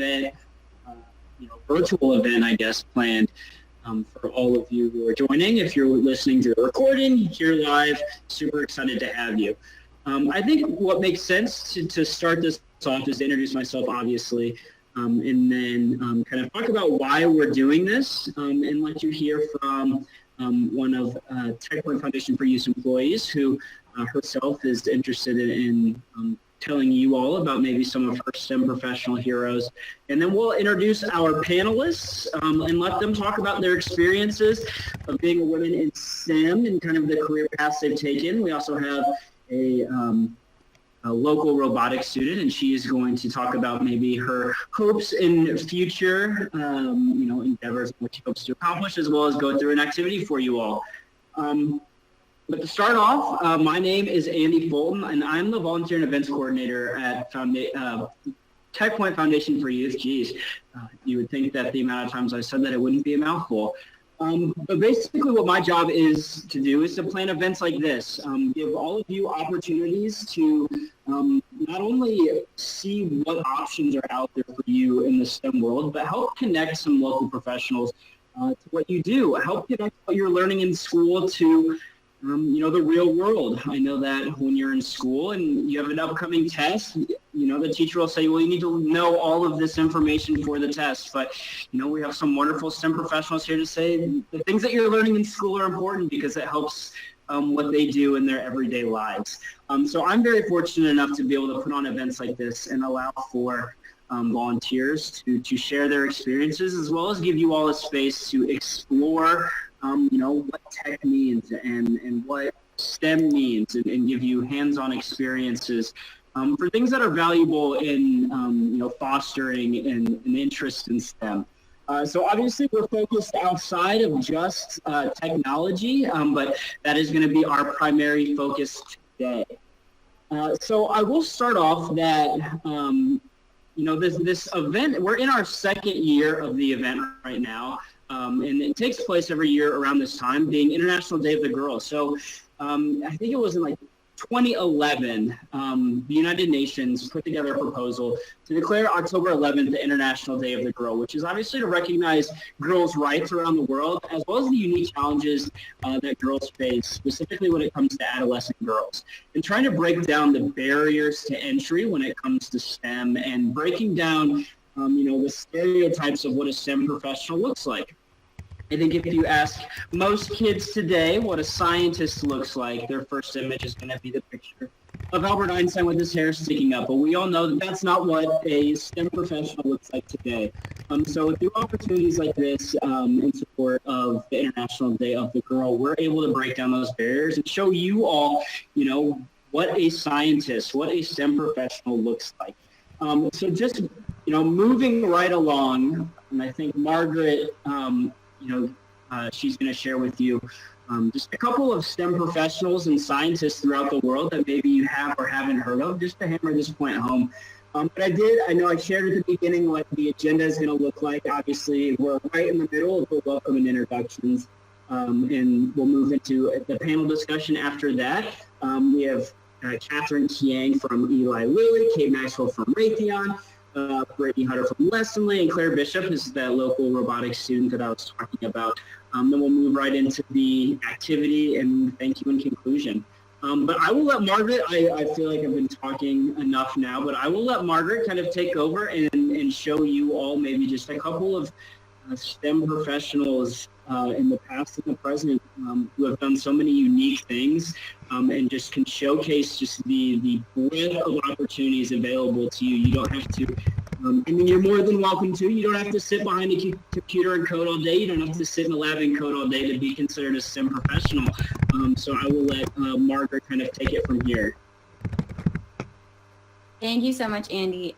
event, virtual event, I guess, planned for all of you who are joining. If you're listening to the recording, here live, super excited to have you. I think what makes sense to start this off is to introduce myself, obviously, and then kind of talk about why we're doing this and let you hear from one of TechPoint Foundation for Youth employees who herself is interested in telling you all about maybe some of her STEM professional heroes. And then we'll introduce our panelists and let them talk about their experiences of being a woman in STEM and kind of the career paths they've taken. We also have a local robotics student, and she is going to talk about maybe her hopes in future, endeavors, what she hopes to accomplish, as well as go through an activity for you all. But to start off, my name is Andy Fulton, and I'm the Volunteer and Events Coordinator at TechPoint Foundation for Youth. Geez, you would think that the amount of times I said that it wouldn't be a mouthful. But basically what my job is to do is to plan events like this, give all of you opportunities to not only see what options are out there for you in the STEM world, but help connect some local professionals to what you do, help connect what you're learning in school to the real world. I know that when you're in school and you have an upcoming test, the teacher will say, well, you need to know all of this information for the test. But, we have some wonderful STEM professionals here to say the things that you're learning in school are important because it helps what they do in their everyday lives. So I'm very fortunate enough to be able to put on events like this and allow for volunteers to share their experiences, as well as give you all a space to explore what tech means and what STEM means, and give you hands-on experiences for things that are valuable in fostering an interest in STEM. So obviously we're focused outside of just technology, but that is going to be our primary focus today. So I will start off that this event, we're in our second year of the event right now. And it takes place every year around this time, being International Day of the Girl. So I think it was in 2011, the United Nations put together a proposal to declare October 11th the International Day of the Girl, which is obviously to recognize girls' rights around the world, as well as the unique challenges that girls face, specifically when it comes to adolescent girls, and trying to break down the barriers to entry when it comes to STEM, and breaking down the stereotypes of what a STEM professional looks like. I think if you ask most kids today what a scientist looks like, their first image is going to be the picture of Albert Einstein with his hair sticking up. But we all know that that's not what a STEM professional looks like today. So through opportunities like this, in support of the International Day of the Girl, we're able to break down those barriers and show you all, what a scientist, what a STEM professional looks like. So just moving right along, and I think Margaret, she's going to share with you just a couple of STEM professionals and scientists throughout the world that maybe you have or haven't heard of, just to hammer this point home. But I know I shared at the beginning what the agenda is going to look like. Obviously, we're right in the middle of the welcome and introductions, and we'll move into the panel discussion after that. We have Catherine Kiang from Eli Lilly, Kate Maxwell from Raytheon, Brittany Hunter from Lessonly, and Claire Bishop is that local robotics student that I was talking about. Then we'll move right into the activity and thank you in conclusion. But I will let Margaret, I feel like I've been talking enough now, but I will let Margaret kind of take over and show you all maybe just a couple of STEM professionals in the past and the present who have done so many unique things and just can showcase just the breadth of opportunities available to you. You don't have to, you're more than welcome to. You don't have to sit behind a computer and code all day. You don't have to sit in a lab and code all day to be considered a STEM professional. So I will let Margaret kind of take it from here. Thank you so much, Andy.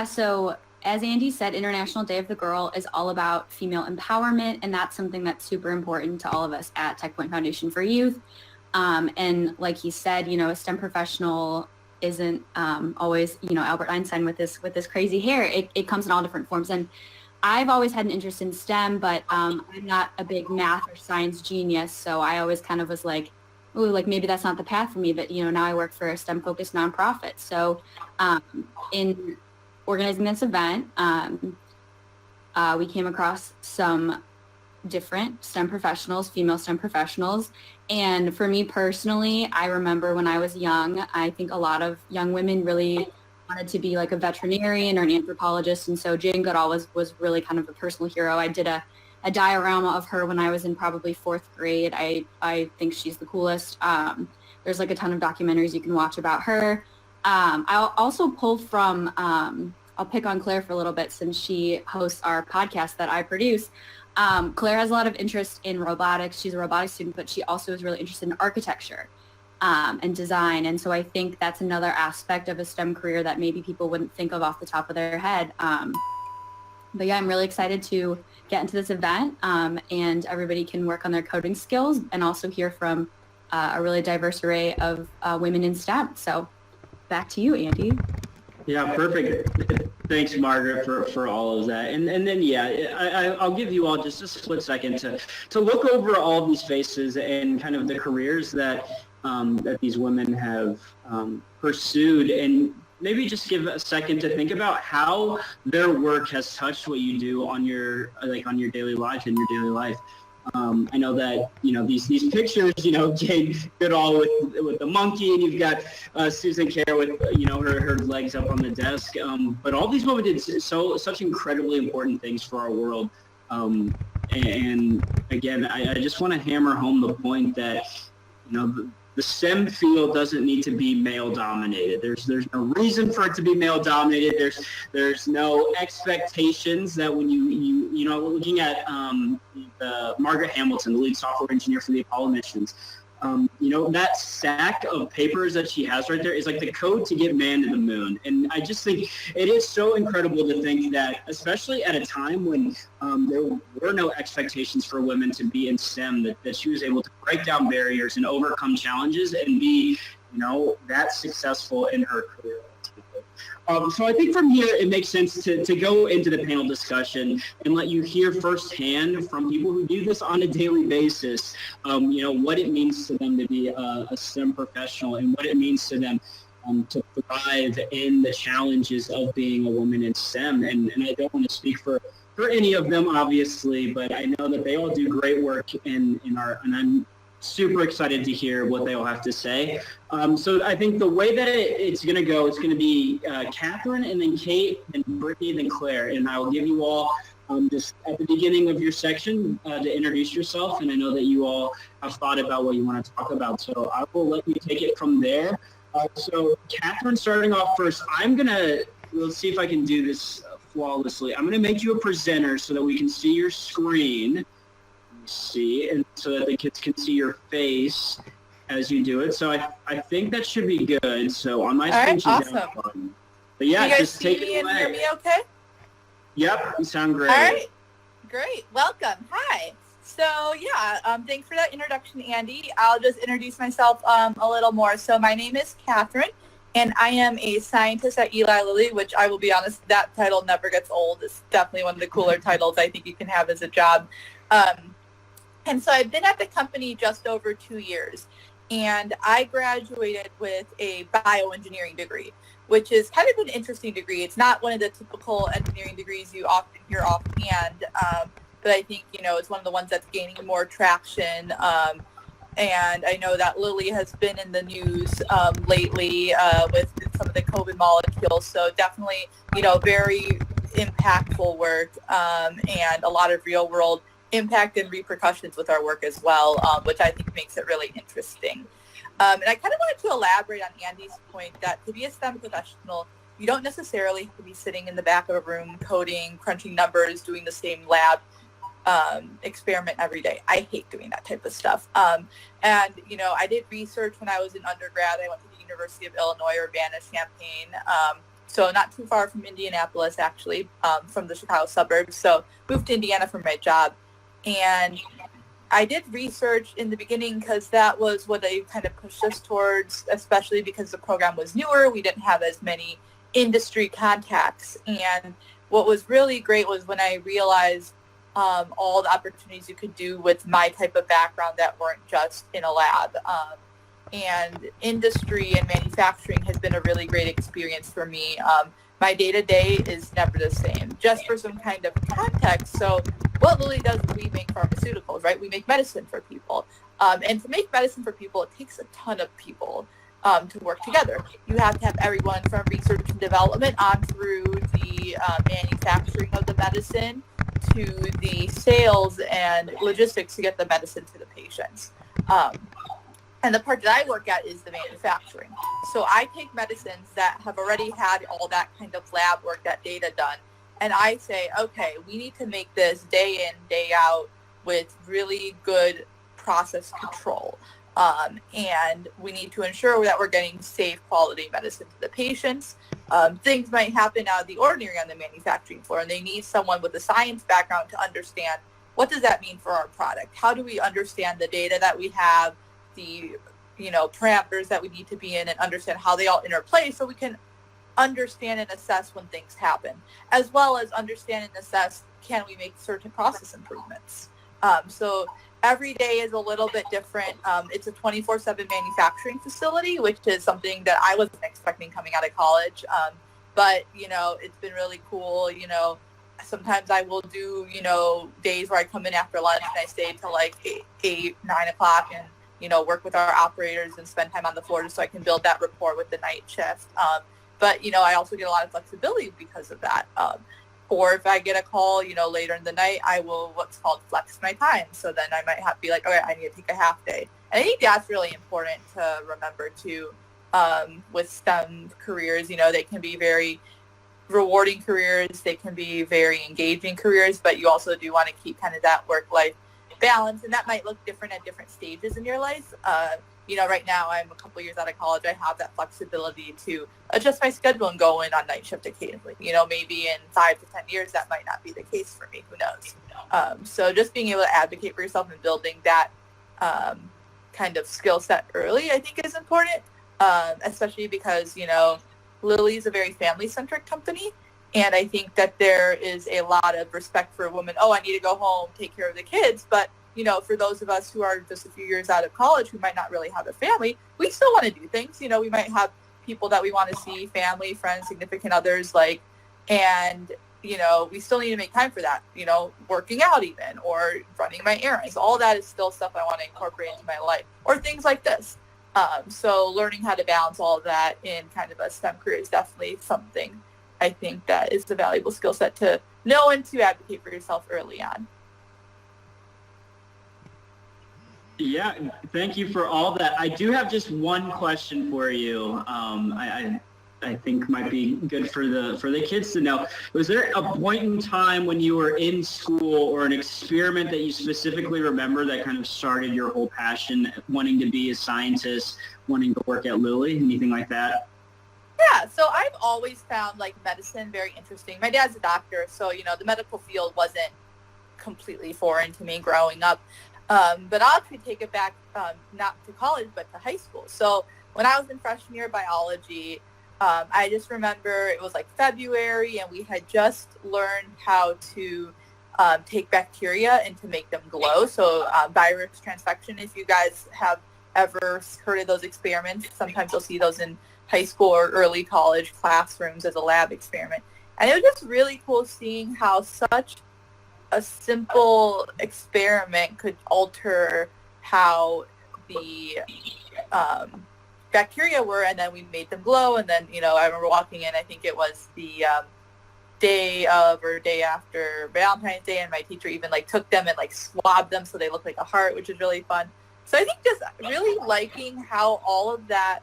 So as Andy said, International Day of the Girl is all about female empowerment, and that's something that's super important to all of us at TechPoint Foundation for Youth. And like he said, a STEM professional isn't always, Albert Einstein with this crazy hair. It comes in all different forms. And I've always had an interest in STEM, but I'm not a big math or science genius, so I always kind of was like, ooh, like maybe that's not the path for me. But now I work for a STEM-focused nonprofit. So in organizing this event, we came across some different STEM professionals, female STEM professionals. And for me personally, I remember when I was young, I think a lot of young women really wanted to be like a veterinarian or an anthropologist. And so Jane Goodall was really kind of a personal hero. I did a diorama of her when I was in probably 4th grade. I think she's the coolest. There's like a ton of documentaries you can watch about her. I'll also pull from, I'll pick on Claire for a little bit since she hosts our podcast that I produce. Claire has a lot of interest in robotics. She's a robotics student, but she also is really interested in architecture and design. And so I think that's another aspect of a STEM career that maybe people wouldn't think of off the top of their head. But yeah, I'm really excited to get into this event, and everybody can work on their coding skills and also hear from a really diverse array of women in STEM. So back to you, Andy. Yeah, perfect. Thanks, Margaret, for all of that. And then, yeah, I'll give you all just a split second to look over all these faces and kind of the careers that these women have pursued, and maybe just give a second to think about how their work has touched what you do on your daily life, in your daily life. I know that, these pictures, Jane Goodall with the monkey, and you've got Susan Kerr with, her legs up on the desk. But all these women did such incredibly important things for our world. And again, I just want to hammer home the point that, the STEM field doesn't need to be male dominated. There's no reason for it to be male dominated. There's no expectations that when you looking at Margaret Hamilton, the lead software engineer for the Apollo missions, that stack of papers that she has right there is like the code to get man to the moon. And I just think it is so incredible to think that, especially at a time when there were no expectations for women to be in STEM, that she was able to break down barriers and overcome challenges and be, that successful in her career. So I think from here, it makes sense to go into the panel discussion and let you hear firsthand from people who do this on a daily basis, what it means to them to be a STEM professional and what it means to them to thrive in the challenges of being a woman in STEM. And I don't want to speak for any of them, obviously, but I know that they all do great work and I'm super excited to hear what they all have to say. So I think the way that it's going to go, it's going to be Catherine, and then Kate, and Brittany, then Claire. And I will give you all just at the beginning of your section to introduce yourself. And I know that you all have thought about what you want to talk about. So I will let you take it from there. So Catherine, starting off first, let's see if I can do this flawlessly. I'm going to make you a presenter so that we can see your screen. See, and so that the kids can see your face as you do it. So I think that should be good. So on my screen, awesome. But yeah, you guys just take it away. And hear me okay? Yep, you sound great. All right, great. Welcome. Hi. So yeah, thanks for that introduction, Andy. I'll just introduce myself a little more. So my name is Catherine, and I am a scientist at Eli Lilly, which I will be honest, that title never gets old. It's definitely one of the cooler titles I think you can have as a job. And so I've been at the company just over 2 years, and I graduated with a bioengineering degree, which is kind of an interesting degree. It's not one of the typical engineering degrees you often hear offhand, but I think, it's one of the ones that's gaining more traction. And I know that Lilly has been in the news lately with some of the COVID molecules, so definitely, very impactful work and a lot of real-world impact and repercussions with our work as well, which I think makes it really interesting. And I kind of wanted to elaborate on Andy's point that to be a STEM professional, you don't necessarily have to be sitting in the back of a room coding, crunching numbers, doing the same lab experiment every day. I hate doing that type of stuff. And, I did research when I was in undergrad. I went to the University of Illinois, Urbana-Champaign, so not too far from Indianapolis, actually, from the Chicago suburbs. So moved to Indiana for my job. And I did research in the beginning because that was what they kind of pushed us towards, especially because the program was newer. We didn't have as many industry contacts. And what was really great was when I realized all the opportunities you could do with my type of background that weren't just in a lab. And industry and manufacturing has been a really great experience for me. my day-to-day is never the same. Just for some kind of context, so what Lilly does is we make pharmaceuticals, right? We make medicine for people. And to make medicine for people, it takes a ton of people to work together. You have to have everyone from research and development on through the manufacturing of the medicine to the sales and logistics to get the medicine to the patients. And the part that I work at is the manufacturing. So I take medicines that have already had all that kind of lab work, that data done, and I say, okay, we need to make this day in, day out with really good process control. And we need to ensure that we're getting safe, quality medicine to the patients. Things might happen out of the ordinary on the manufacturing floor, and they need someone with a science background to understand, what does that mean for our product? How do we understand the data that we have, the parameters that we need to be in, and understand how they all interplay so we can understand and assess when things happen, as well as understand and assess, can we make certain process improvements? So every day is a little bit different. It's a 24/7 manufacturing facility, which is something that I wasn't expecting coming out of college. But it's been really cool. Sometimes I will do, days where I come in after lunch and I stay till like 8, 9 o'clock and, work with our operators and spend time on the floor just so I can build that rapport with the night shift. But, I also get a lot of flexibility because of that. Or if I get a call, later in the night, I will what's called flex my time. So then I might have to be like, okay, I need to take a half day. And I think that's really important to remember too, with STEM careers. They can be very rewarding careers. They can be very engaging careers, but you also do want to keep kind of that work-life balance. And that might look different at different stages in your life. Right now I'm a couple years out of college. I have that flexibility to adjust my schedule and go in on night shift occasionally. Maybe in 5 to 10 years, that might not be the case for me. Who knows? So just being able to advocate for yourself and building that kind of skill set early, I think is important, especially because, Lilly is a very family-centric company. And I think that there is a lot of respect for women. Oh, I need to go home, take care of the kids. But for those of us who are just a few years out of college who might not really have a family, we still want to do things. We might have people that we want to see, family, friends, significant others, and we still need to make time for that, working out even, or running my errands. All that is still stuff I want to incorporate into my life, or things like this. So learning how to balance all of that in kind of a STEM career is definitely something I think that is a valuable skill set to know and to advocate for yourself early on. Yeah, thank you for all that. I do have just one question for you. I think might be good for the kids to know. Was there a point in time when you were in school or an experiment that you specifically remember that kind of started your whole passion, wanting to be a scientist, wanting to work at Lilly, anything like that? Yeah, so I've always found medicine very interesting. My dad's a doctor, so the medical field wasn't completely foreign to me growing up. But I'll actually take it back, not to college, but to high school. So when I was in freshman year biology, I just remember it was February, and we had just learned how to take bacteria and to make them glow. So virus transfection, if you guys have ever heard of those experiments, sometimes you'll see those in high school or early college classrooms as a lab experiment. And it was just really cool seeing how such a simple experiment could alter how the bacteria were, and then we made them glow. And then, I remember walking in, I think it was the day of or day after Valentine's Day, and my teacher even took them and swabbed them so they looked like a heart, which is really fun. So I think just really liking how all of that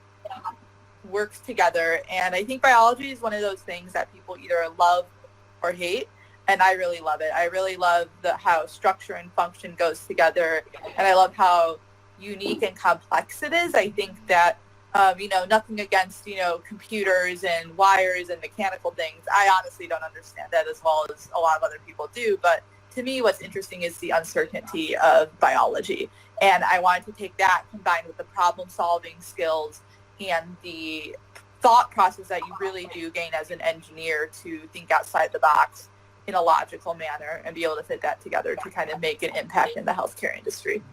works together. And I think biology is one of those things that people either love or hate. And I really love it. I really love how structure and function goes together. And I love how unique and complex it is. I think that, nothing against, computers and wires and mechanical things. I honestly don't understand that as well as a lot of other people do. But to me, what's interesting is the uncertainty of biology. And I wanted to take that combined with the problem-solving skills and the thought process that you really do gain as an engineer to think outside the box in a logical manner and be able to fit that together to kind of make an impact in the healthcare industry.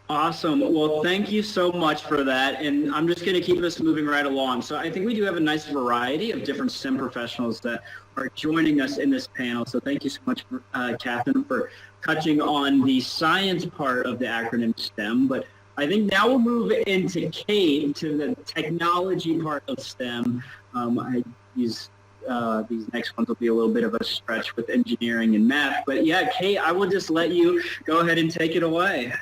Awesome. Well, thank you so much for that. And I'm just going to keep us moving right along. So I think we do have a nice variety of different STEM professionals that are joining us in this panel. So thank you so much, Catherine, for touching on the science part of the acronym STEM. But I think now we'll move into Kate, to the technology part of STEM. These next ones will be a little bit of a stretch with engineering and math. But yeah, Kate, I will just let you go ahead and take it away.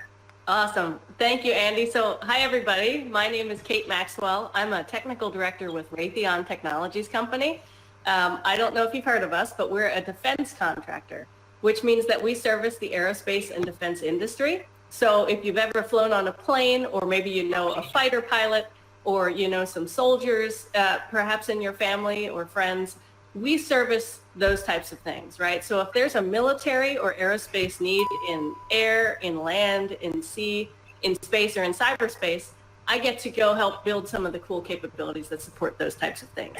Awesome. Thank you, Andy. So hi, everybody. My name is Kate Maxwell. I'm a technical director with Raytheon Technologies Company. I don't know if you've heard of us, but we're a defense contractor, which means that we service the aerospace and defense industry. So if you've ever flown on a plane, or maybe you know a fighter pilot, or you know some soldiers, perhaps in your family or friends, we service those types of things, right? So if there's a military or aerospace need in air, in land, in sea, in space, or in cyberspace, I get to go help build some of the cool capabilities that support those types of things.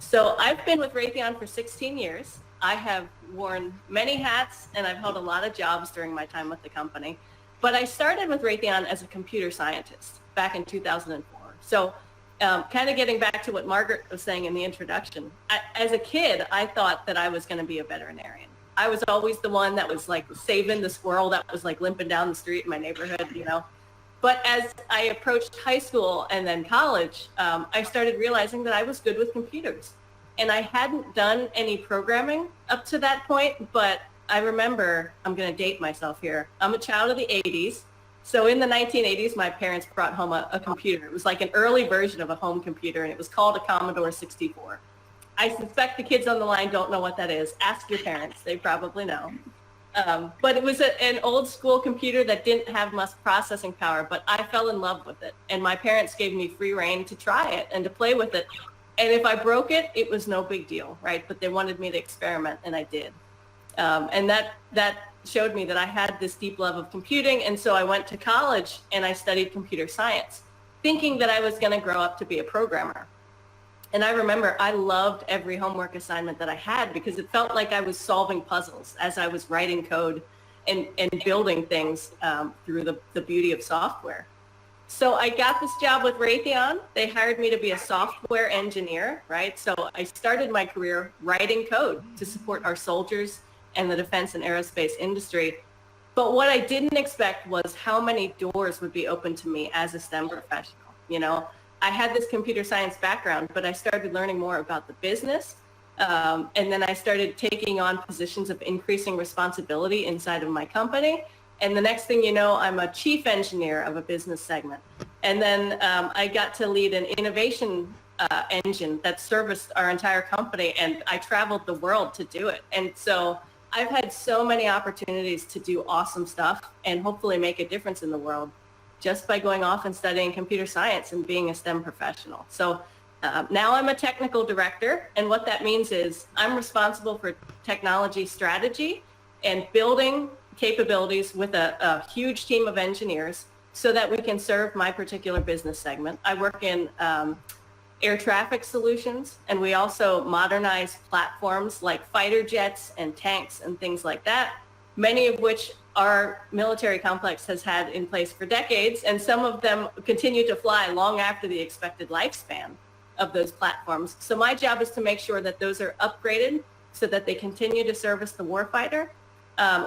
So I've been with Raytheon for 16 years. I have worn many hats, and I've held a lot of jobs during my time with the company. But I started with Raytheon as a computer scientist back in 2004. So kind of getting back to what Margaret was saying in the introduction, as a kid, I thought that I was going to be a veterinarian. I was always the one that was like saving the squirrel that was like limping down the street in my neighborhood, you know. But as I approached high school and then college, I started realizing that I was good with computers. And I hadn't done any programming up to that point, but I remember, I'm going to date myself here, I'm a child of the 80s. So in the 1980s, my parents brought home a computer. It was like an early version of a home computer, and it was called a Commodore 64. I suspect the kids on the line don't know what that is. Ask your parents. They probably know. But it was an old school computer that didn't have much processing power, but I fell in love with it. And my parents gave me free rein to try it and to play with it. And if I broke it, it was no big deal, right? But they wanted me to experiment, and I did. And that showed me that I had this deep love of computing. And so I went to college and I studied computer science, thinking that I was going to grow up to be a programmer. And I remember I loved every homework assignment that I had, because it felt like I was solving puzzles as I was writing code and building things through the beauty of software. So I got this job with Raytheon. They hired me to be a software engineer, right? So I started my career writing code to support our soldiers and the defense and aerospace industry. But what I didn't expect was how many doors would be open to me as a STEM professional. You know, I had this computer science background, but I started learning more about the business. And then I started taking on positions of increasing responsibility inside of my company. And the next thing you know, I'm a chief engineer of a business segment. And then I got to lead an innovation engine that serviced our entire company, and I traveled the world to do it. And so I've had so many opportunities to do awesome stuff and hopefully make a difference in the world just by going off and studying computer science and being a STEM professional. So now I'm a technical director, and what that means is I'm responsible for technology strategy and building capabilities with a huge team of engineers so that we can serve my particular business segment. I work in air traffic solutions, and we also modernize platforms like fighter jets and tanks and things like that, many of which our military complex has had in place for decades, and some of them continue to fly long after the expected lifespan of those platforms. So my job is to make sure that those are upgraded so that they continue to service the warfighter.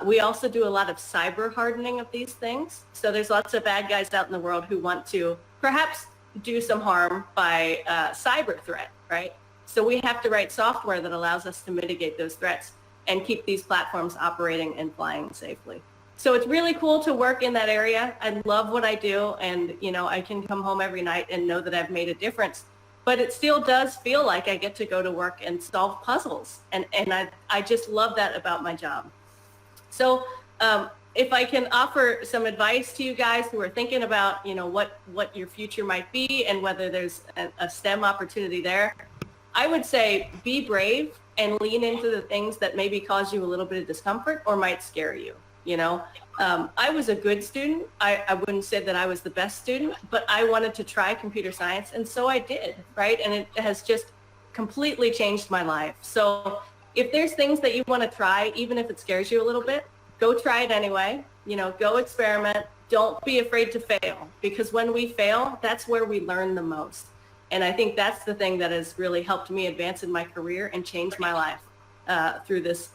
We also do a lot of cyber hardening of these things. So there's lots of bad guys out in the world who want to perhaps do some harm by cyber threat, right? So we have to write software that allows us to mitigate those threats and keep these platforms operating and flying safely. So it's really cool to work in that area. I love what I do, and you know, I can come home every night and know that I've made a difference. But it still does feel like I get to go to work and solve puzzles, and I just love that about my job. So if I can offer some advice to you guys who are thinking about, you know, what your future might be and whether there's a STEM opportunity there, I would say be brave and lean into the things that maybe cause you a little bit of discomfort or might scare you. You know, I was a good student. I wouldn't say that I was the best student, but I wanted to try computer science, and so I did, right? And it has just completely changed my life. So if there's things that you want to try, even if it scares you a little bit, go try it anyway. You know, go experiment, don't be afraid to fail, because when we fail, that's where we learn the most. And I think that's the thing that has really helped me advance in my career and change my life through this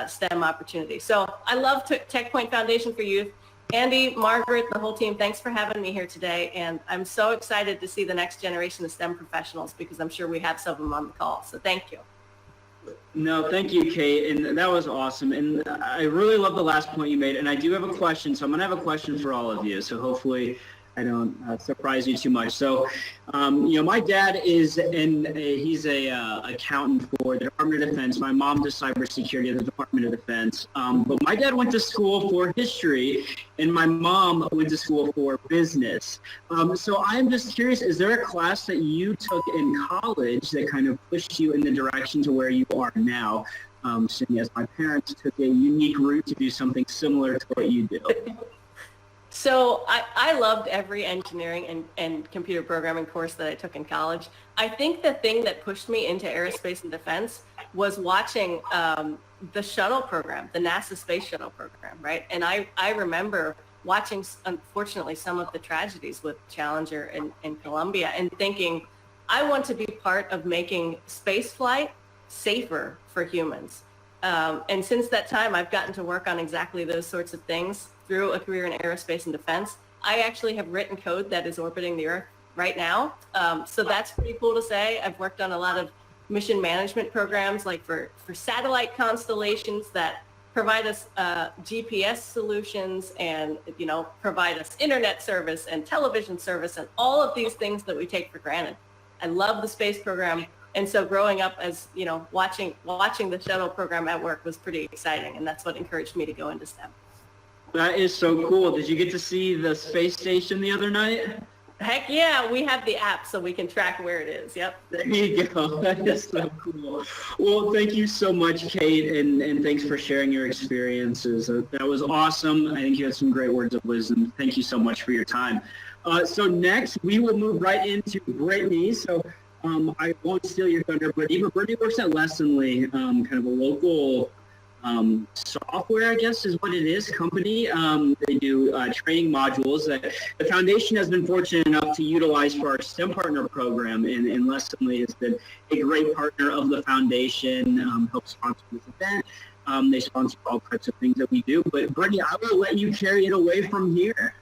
STEM opportunity. So I love Tech Point Foundation for Youth. Andy, Margaret, the whole team, thanks for having me here today. And I'm so excited to see the next generation of STEM professionals, because I'm sure we have some of them on the call. So thank you. No, thank you, Kate, and that was awesome. And I really love the last point you made, and I do have a question, so I'm going to have a question for all of you, so hopefully I don't surprise you too much. So, my dad he's a accountant for the Department of Defense. My mom does cybersecurity at the Department of Defense. But my dad went to school for history, and my mom went to school for business. So I'm just curious, is there a class that you took in college that kind of pushed you in the direction to where you are now? Seeing as my parents took a unique route to do something similar to what you do. So I loved every engineering and computer programming course that I took in college. I think the thing that pushed me into aerospace and defense was watching the shuttle program, the NASA space shuttle program, right? And I remember watching, unfortunately, some of the tragedies with Challenger and Columbia, and thinking, I want to be part of making space flight safer for humans. And since that time, I've gotten to work on exactly those sorts of things through a career in aerospace and defense. I actually have written code that is orbiting the Earth right now. So that's pretty cool to say. I've worked on a lot of mission management programs, like for satellite constellations that provide us GPS solutions and, provide us internet service and television service and all of these things that we take for granted. I love the space program. And so growing up as, watching the shuttle program at work was pretty exciting. And that's what encouraged me to go into STEM. That is so cool. Did you get to see the space station the other night? Heck yeah, we have the app so we can track where it is. Yep. There you go. That is so cool. Well, thank you so much, Kate, and thanks for sharing your experiences. That was awesome. I think you had some great words of wisdom. Thank you so much for your time. So next, we will move right into Brittany. So I won't steal your thunder, Brittany, but Brittany works at Lessonly, kind of a local software, I guess is what it is, company. They do training modules that the foundation has been fortunate enough to utilize for our STEM partner program, and Lessonly has been a great partner of the foundation, helps sponsor this event. They sponsor all types of things that we do. But Brittany, I will let you carry it away from here.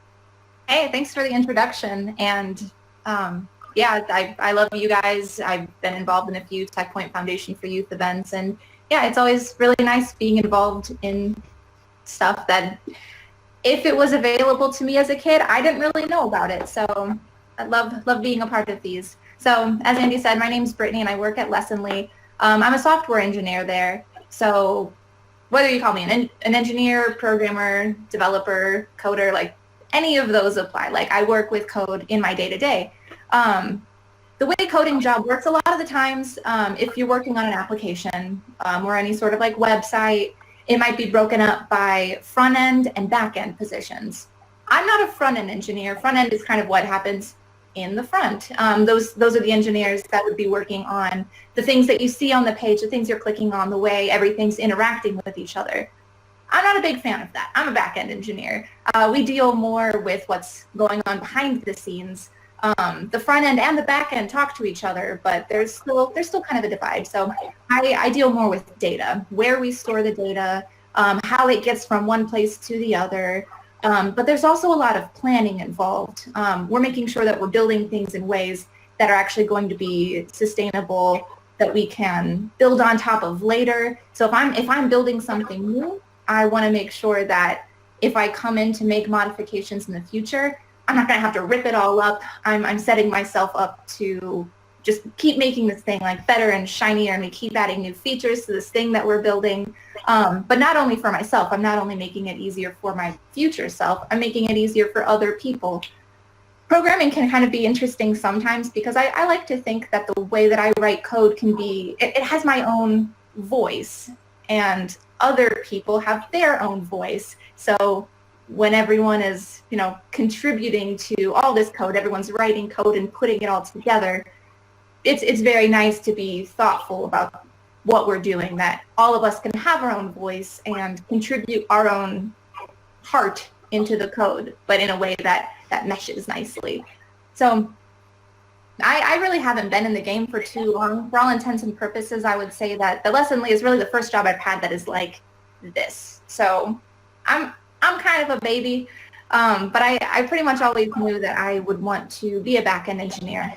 Hey, thanks for the introduction. And I love you guys. I've been involved in a few Tech Point Foundation for Youth events, and yeah, it's always really nice being involved in stuff that if it was available to me as a kid, I didn't really know about it. So I love being a part of these. So as Andy said, my name's Brittany and I work at Lessonly. I'm a software engineer there. So whether you call me an engineer, programmer, developer, coder, like any of those apply. Like I work with code in my day-to-day. The way coding job works a lot of the times, if you're working on an application or any sort of like website, it might be broken up by front end and back end positions. I'm not a front end engineer. Front end is kind of what happens in the front. Those are the engineers that would be working on the things that you see on the page, the things you're clicking on, the way everything's interacting with each other. I'm not a big fan of that. I'm a back end engineer. We deal more with what's going on behind the scenes. The front end and the back end talk to each other, but there's still kind of a divide. So I deal more with data, where we store the data, how it gets from one place to the other. But there's also a lot of planning involved. We're making sure that we're building things in ways that are actually going to be sustainable, that we can build on top of later. So if I'm building something new, I want to make sure that if I come in to make modifications in the future, I'm not going to have to rip it all up. I'm setting myself up to just keep making this thing like better and shinier, and we keep adding new features to this thing that we're building. But not only for myself, I'm not only making it easier for my future self, I'm making it easier for other people. Programming can kind of be interesting sometimes because I like to think that the way that I write code can be, it has my own voice, and other people have their own voice. So when everyone is, contributing to all this code, everyone's writing code and putting it all together, it's very nice to be thoughtful about what we're doing, that all of us can have our own voice and contribute our own heart into the code, but in a way that meshes nicely. So I really haven't been in the game for too long. For all intents and purposes, I would say that the Lessonly is really the first job I've had that is like this. So I'm kind of a baby, but I pretty much always knew that I would want to be a back-end engineer.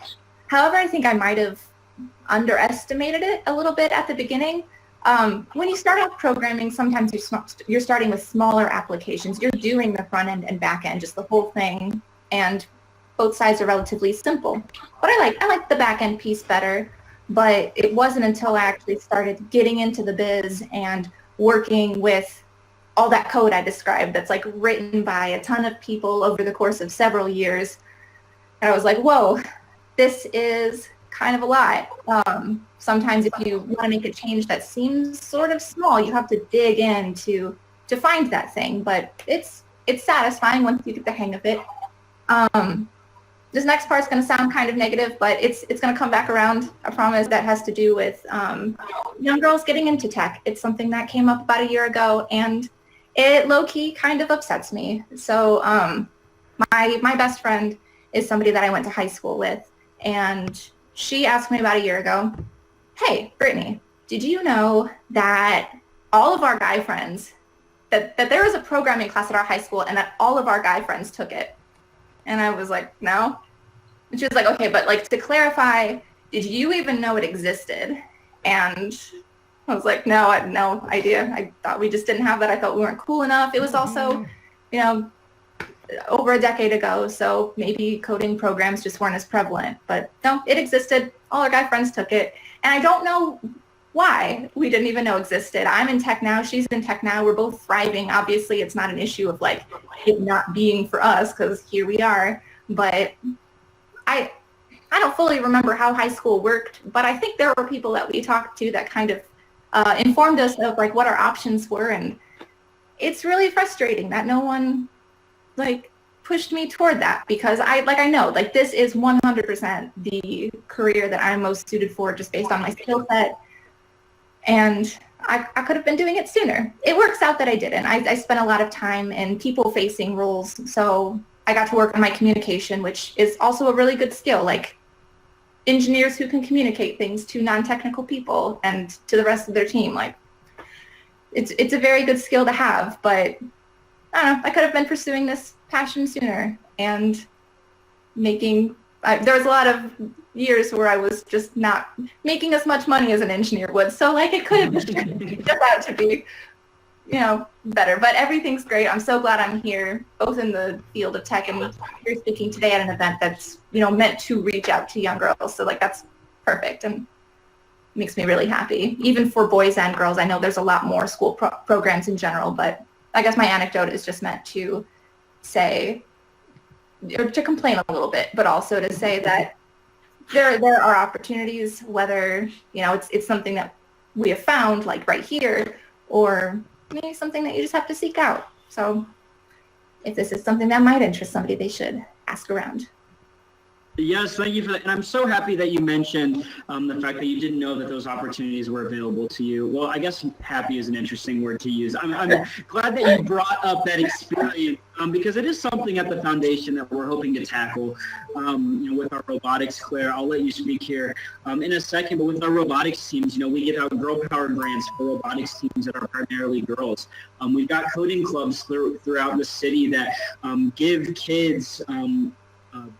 However, I think I might have underestimated it a little bit at the beginning. When you start off programming, sometimes you're starting with smaller applications. You're doing the front end and back end, just the whole thing, and both sides are relatively simple. But I like the back end piece better. But it wasn't until I actually started getting into the biz and working with all that code I described that's like written by a ton of people over the course of several years, and I was like, whoa, this is kind of a lot. Sometimes if you want to make a change that seems sort of small, you have to dig in to find that thing, but it's satisfying once you get the hang of it. This next part's going to sound kind of negative, but it's going to come back around. I promise. That has to do with young girls getting into tech. It's something that came up about a year ago, and it low-key kind of upsets me. So my best friend is somebody that I went to high school with, and she asked me about a year ago, hey, Brittany, did you know that all of our guy friends, that there was a programming class at our high school and that all of our guy friends took it? And I was like, no. And she was like, okay, but like to clarify, did you even know it existed? And I was like, no, I had no idea. I thought we just didn't have that. I thought we weren't cool enough. It was also, over a decade ago, so maybe coding programs just weren't as prevalent. But no, it existed. All our guy friends took it. And I don't know why we didn't even know existed. I'm in tech now. She's in tech now. We're both thriving. Obviously, it's not an issue of like it not being for us, because here we are. But I don't fully remember how high school worked, but I think there were people that we talked to that kind of informed us of like what our options were. And it's really frustrating that no one like pushed me toward that, because I know like this is 100% the career that I'm most suited for just based on my skill set, and I could have been doing it sooner. It works out that I didn't. I spent a lot of time in people-facing roles, so I got to work on my communication, which is also a really good skill. Like engineers who can communicate things to non-technical people and to the rest of their team, like it's a very good skill to have. But I don't know, I could have been pursuing this passion sooner and there was a lot of years where I was just not making as much money as an engineer would. So like it could have just out to be, better. But everything's great. I'm so glad I'm here, both in the field of tech and you're speaking today at an event that's, meant to reach out to young girls. So like that's perfect and makes me really happy. Even for boys and girls, I know there's a lot more school programs in general, but I guess my anecdote is just meant to say, or to complain a little bit, but also to say that there are opportunities, whether, it's something that we have found like right here, or maybe something that you just have to seek out. So if this is something that might interest somebody, they should ask around. Yes, thank you for that. And I'm so happy that you mentioned the fact that you didn't know that those opportunities were available to you. Well, I guess happy is an interesting word to use. I'm glad that you brought up that experience because it is something at the foundation that we're hoping to tackle with our robotics. Claire, I'll let you speak here in a second, but with our robotics teams, we get out girl-powered grants for robotics teams that are primarily girls. We've got coding clubs throughout the city that give kids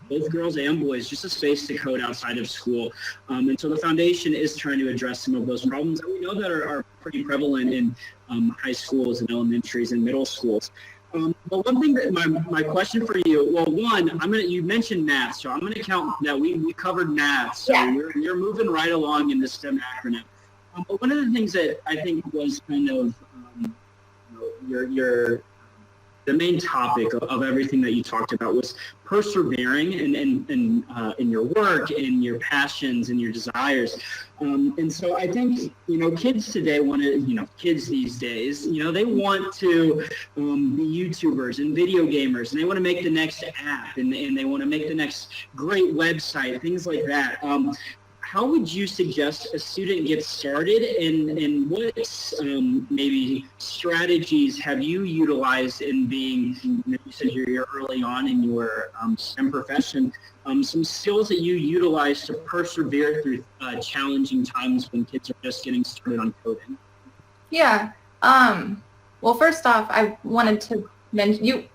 both girls and boys just a space to code outside of school. And so the foundation is trying to address some of those problems that we know that are pretty prevalent in high schools and elementaries and middle schools. But one thing that my question for you, well, one, you mentioned math, so I'm going to count that we covered math, so yeah. You're moving right along in the STEM acronym. But one of the things that I think was kind of the main topic of everything that you talked about was persevering in your work, in your passions, and your desires. And so I think, kids today want to, kids these days, they want to be YouTubers and video gamers, and they want to make the next app, and they want to make the next great website, things like that. how would you suggest a student get started, and what maybe strategies have you utilized in being, you said you're early on in your STEM profession, some skills that you utilize to persevere through challenging times when kids are just getting started on coding? Yeah. Well, first off, I wanted to mention,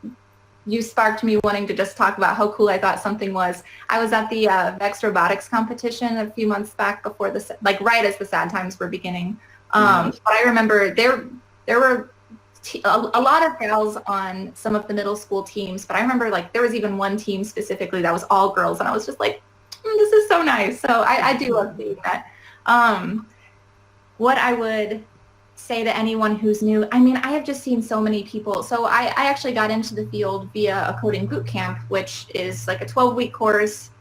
you sparked me wanting to just talk about how cool I thought something was. I was at the VEX robotics competition a few months back before right as the sad times were beginning. But I remember there were a lot of gals on some of the middle school teams, but I remember there was even one team specifically that was all girls, and I was just like, this is so nice. So I do love seeing that. What I would say to anyone who's new, I mean, I have just seen so many people. So I actually got into the field via a coding boot camp, which is like a 12-week course.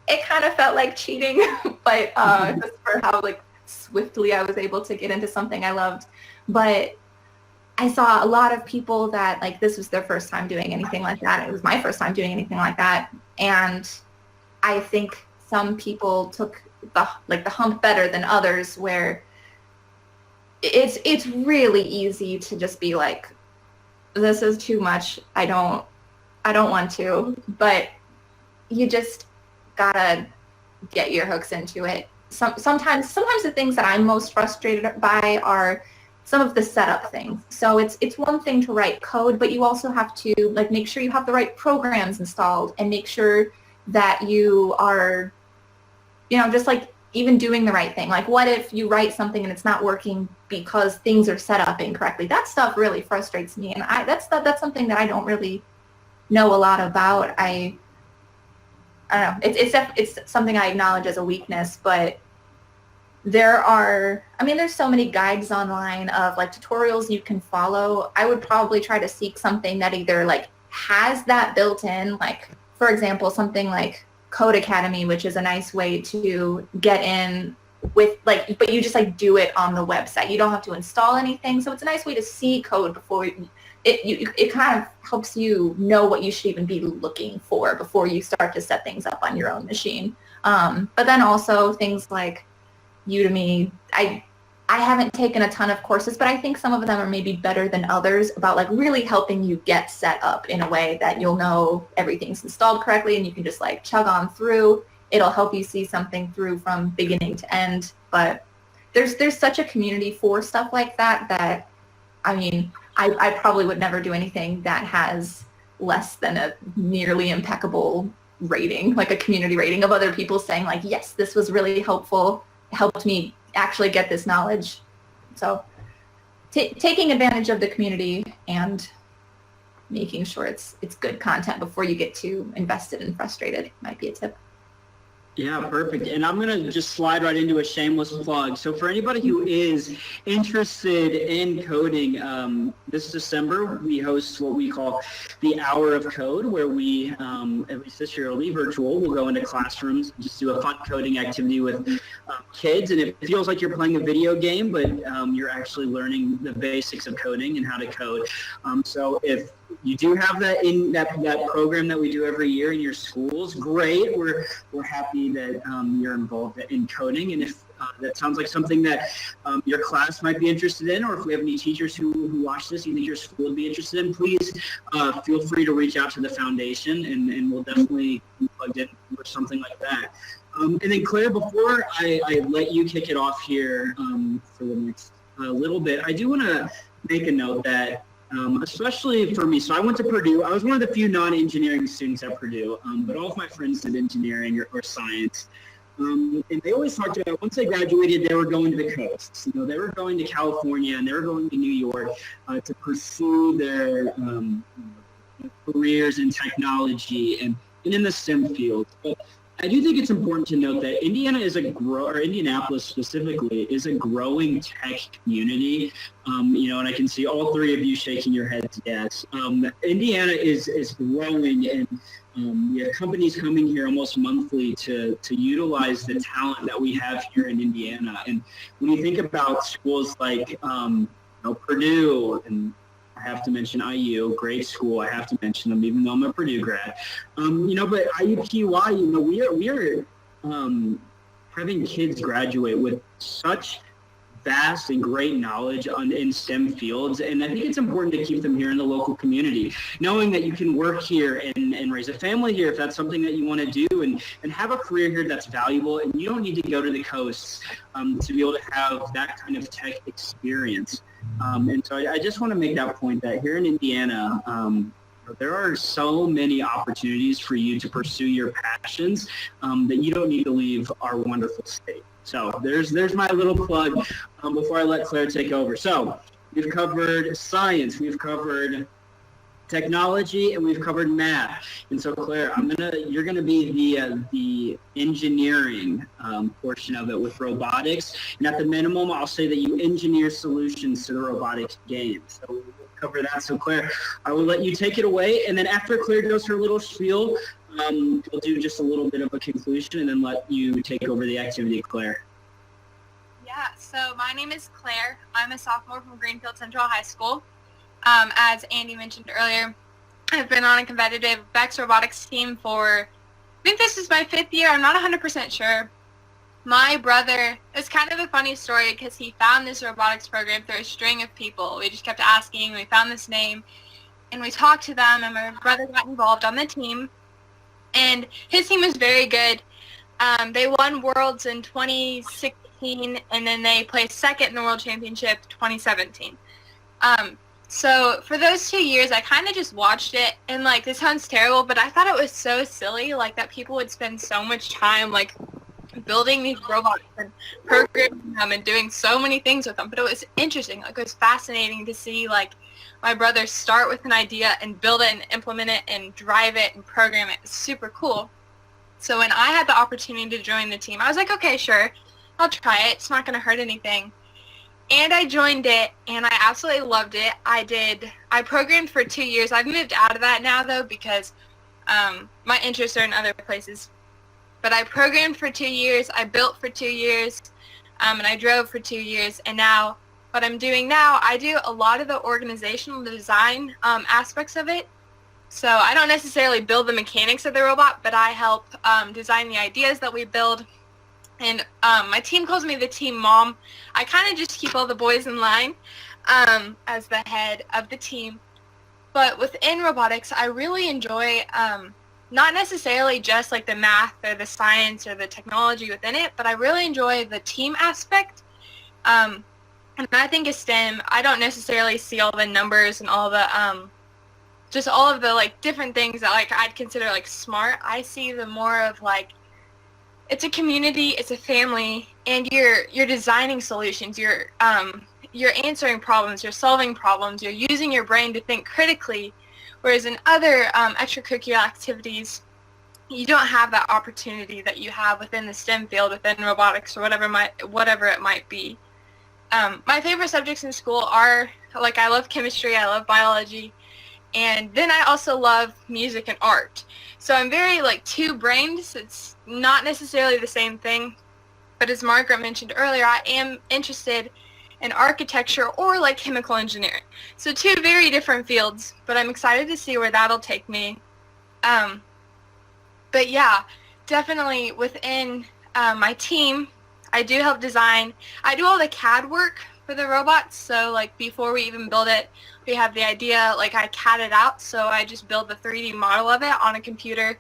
It kind of felt like cheating, but just for how swiftly I was able to get into something I loved. But I saw a lot of people that this was their first time doing anything like that. It was my first time doing anything like that. And I think some people took the hump better than others, where it's really easy to just be like, this is too much. I don't want to, but you just gotta get your hooks into it. Sometimes the things that I'm most frustrated by are some of the setup things. So it's one thing to write code, but you also have to make sure you have the right programs installed, and make sure that you are, just even doing the right thing. What if you write something and it's not working because things are set up incorrectly? That stuff really frustrates me, and that's something that I don't really know a lot about. I don't know. It's something I acknowledge as a weakness, but there's so many guides online of tutorials you can follow. I would probably try to seek something that either has that built in, for example, something like Code Academy, which is a nice way to get in with but you just do it on the website. You don't have to install anything, so it's a nice way to see code before it kind of helps you know what you should even be looking for before you start to set things up on your own machine. But then also things like Udemy. I haven't taken a ton of courses, but I think some of them are maybe better than others about really helping you get set up in a way that you'll know everything's installed correctly, and you can just chug on through. It'll help you see something through from beginning to end. But there's such a community for stuff like that I probably would never do anything that has less than a nearly impeccable rating, a community rating of other people saying yes, this was really helpful, helped me actually get this knowledge. So taking advantage of the community and making sure it's good content before you get too invested and frustrated might be a tip. Yeah, perfect. And I'm going to just slide right into a shameless plug. So for anybody who is interested in coding, this December we host what we call the Hour of Code, where we, at least this year it'll be virtual, we'll go into classrooms and just do a fun coding activity with kids. And it feels like you're playing a video game, but you're actually learning the basics of coding and how to code. So if you do have that in that program that we do every year in your schools, great. We're happy that you're involved in coding, and if that sounds like something that your class might be interested in, or if we have any teachers who watch this you think your school would be interested in, please feel free to reach out to the foundation, and we'll definitely be plugged in for something like that. And then Claire, before I let you kick it off here for the next little bit, I do want to make a note that especially for me, so I went to Purdue. I was one of the few non-engineering students at Purdue, but all of my friends did engineering or science. And they always talked about, once they graduated, they were going to the coasts. They were going to California and they were going to New York to pursue their careers in technology and in the STEM field. But I do think it's important to note that Indianapolis specifically is a growing tech community. And I can see all three of you shaking your heads yes. Indiana is growing, and we have companies coming here almost monthly to utilize the talent that we have here in Indiana. And when you think about schools like Purdue, and I have to mention IU, great school. I have to mention them, even though I'm a Purdue grad. But IUPUI, we are having kids graduate with such vast and great knowledge in STEM fields, and I think it's important to keep them here in the local community, knowing that you can work here and raise a family here if that's something that you want to do, and have a career here that's valuable, and you don't need to go to the coasts to be able to have that kind of tech experience. And so I just want to make that point that here in Indiana, there are so many opportunities for you to pursue your passions that you don't need to leave our wonderful state. So there's my little plug before I let Claire take over. So we've covered science, we've covered technology, and we've covered math. And so Claire, you're gonna be the engineering portion of it with robotics. And at the minimum, I'll say that you engineer solutions to the robotics game. So we'll cover that. So Claire, I will let you take it away. And then after Claire does her little spiel, we'll do just a little bit of a conclusion and then let you take over the activity, Claire. Yeah, so my name is Claire. I'm a sophomore from Greenfield Central High School. As Andy mentioned earlier, I've been on a competitive Bex robotics team for, I think this is my 5th year. I'm not 100% sure. My brother, it's kind of a funny story because he found this robotics program through a string of people. We just kept asking, we found this name, and we talked to them, and my brother got involved on the team. And his team was very good. They won Worlds in 2016, and then they placed second in the World Championship 2017. So for those 2 years, I kind of just watched it, and like, this sounds terrible, but I thought it was so silly, like that people would spend so much time like building these robots and programming them and doing so many things with them. But it was interesting. Like, it was fascinating to see like my brother start with an idea and build it and implement it and drive it and program it. It's super cool. So when I had the opportunity to join the team, I was like, okay, sure, I'll try it. It's not going to hurt anything. And I joined it, and I absolutely loved it. I programmed for 2 years. I've moved out of that now, though, because my interests are in other places. But I programmed for 2 years, I built for 2 years, and I drove for 2 years. And now what I'm doing now, I do a lot of the organizational design aspects of it. So I don't necessarily build the mechanics of the robot, but I help design the ideas that we build. And my team calls me the team mom. I kind of just keep all the boys in line as the head of the team. But within robotics, I really enjoy not necessarily just like the math or the science or the technology within it, but I really enjoy the team aspect. And I think of STEM, I don't necessarily see all the numbers and all the just all of the like different things that like I'd consider like smart. I see the more of like, it's a community, it's a family, and you're designing solutions. You're answering problems, you're solving problems, you're using your brain to think critically. Whereas in other extracurricular activities, you don't have that opportunity that you have within the STEM field, within robotics or whatever it might be. My favorite subjects in school are, like, I love chemistry, I love biology, and then I also love music and art. So I'm very, like, two-brained. So it's not necessarily the same thing. But as Margaret mentioned earlier, I am interested in architecture or, like, chemical engineering. So two very different fields, but I'm excited to see where that'll take me. But, yeah, definitely within my team, I do help design. I do all the CAD work for the robots. So, like, before we even build it, we have the idea, like, I CAD it out, so I just build the 3D model of it on a computer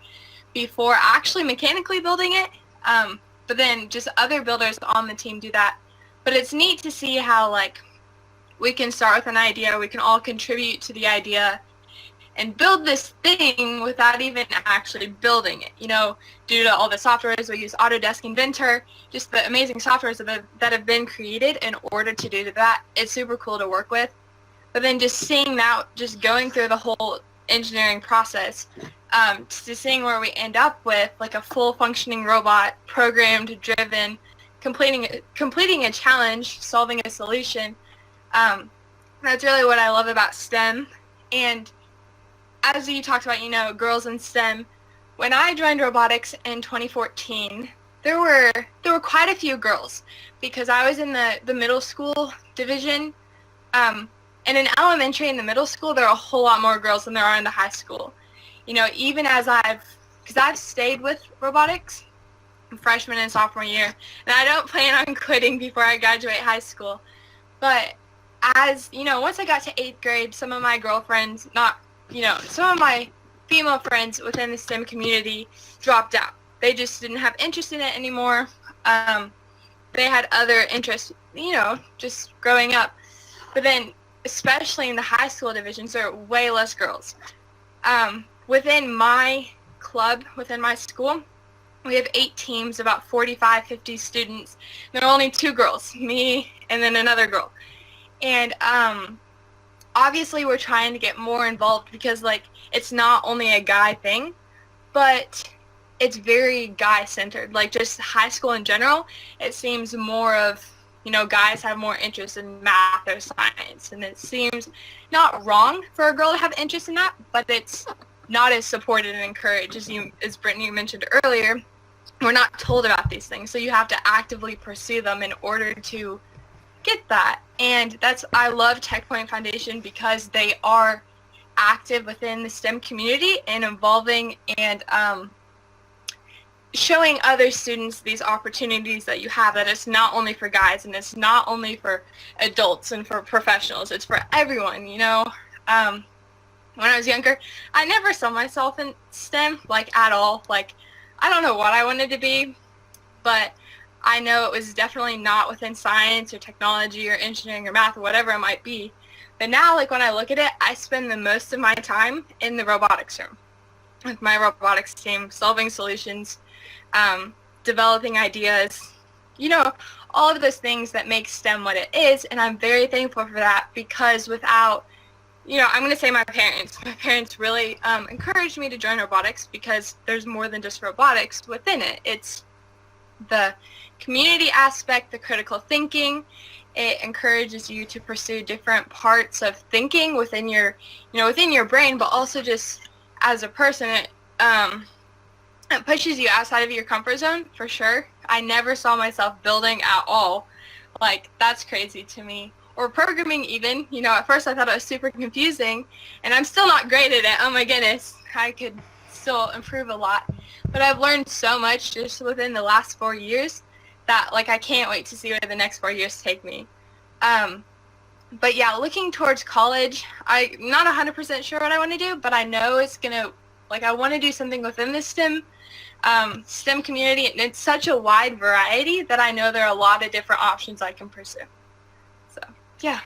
before actually mechanically building it. But then just other builders on the team do that. But it's neat to see how, like, we can start with an idea, we can all contribute to the idea and build this thing without even actually building it. You know, due to all the softwares, we use Autodesk Inventor, just the amazing softwares that have been created in order to do that. It's super cool to work with. But then just seeing that, just going through the whole engineering process, to seeing where we end up with like a full functioning robot, programmed, driven, completing a challenge, solving a solution. That's really what I love about STEM. And as you talked about, you know, girls in STEM, when I joined robotics in 2014, there were quite a few girls because I was in the middle school division. And in elementary and the middle school, there are a whole lot more girls than there are in the high school. You know, even as because I've stayed with robotics freshman and sophomore year, and I don't plan on quitting before I graduate high school. But as, once I got to 8th grade, some of my girlfriends, some of my female friends within the STEM community dropped out. They just didn't have interest in it anymore. They had other interests, just growing up. But then, especially in the high school divisions, there are way less girls. Within my club, within my school, we have 8 teams, about 45, 50 students. There are only 2 girls, me and then another girl. And obviously we're trying to get more involved because, it's not only a guy thing, but it's very guy-centered. Just high school in general, it seems more of, guys have more interest in math or science. And it seems not wrong for a girl to have interest in that, but it's not as supported and encouraged as Brittany mentioned earlier. We're not told about these things, so you have to actively pursue them in order to get that. And I love TechPoint Foundation because they are active within the STEM community and involving and showing other students these opportunities that you have, that it's not only for guys and it's not only for adults and for professionals, it's for everyone. When I was younger, I never saw myself in STEM, at all. I don't know what I wanted to be, but I know it was definitely not within science or technology or engineering or math or whatever it might be. But now, when I look at it, I spend the most of my time in the robotics room with my robotics team, solving solutions, developing ideas, all of those things that make STEM what it is. And I'm very thankful for that because without, I'm going to say my parents really encouraged me to join robotics because there's more than just robotics within it. It's the community aspect, the critical thinking. It encourages you to pursue different parts of thinking within your, within your brain, but also just as a person, it pushes you outside of your comfort zone for sure. I never saw myself building at all. That's crazy to me. Or programming even. At first I thought it was super confusing, and I'm still not great at it. Oh my goodness, I could still improve a lot. But I've learned so much just within the last 4 years that I can't wait to see where the next 4 years take me. But yeah, looking towards college, I'm not 100% sure what I want to do, but I know it's gonna, I want to do something within the STEM community, and it's such a wide variety that I know there are a lot of different options I can pursue. So yeah.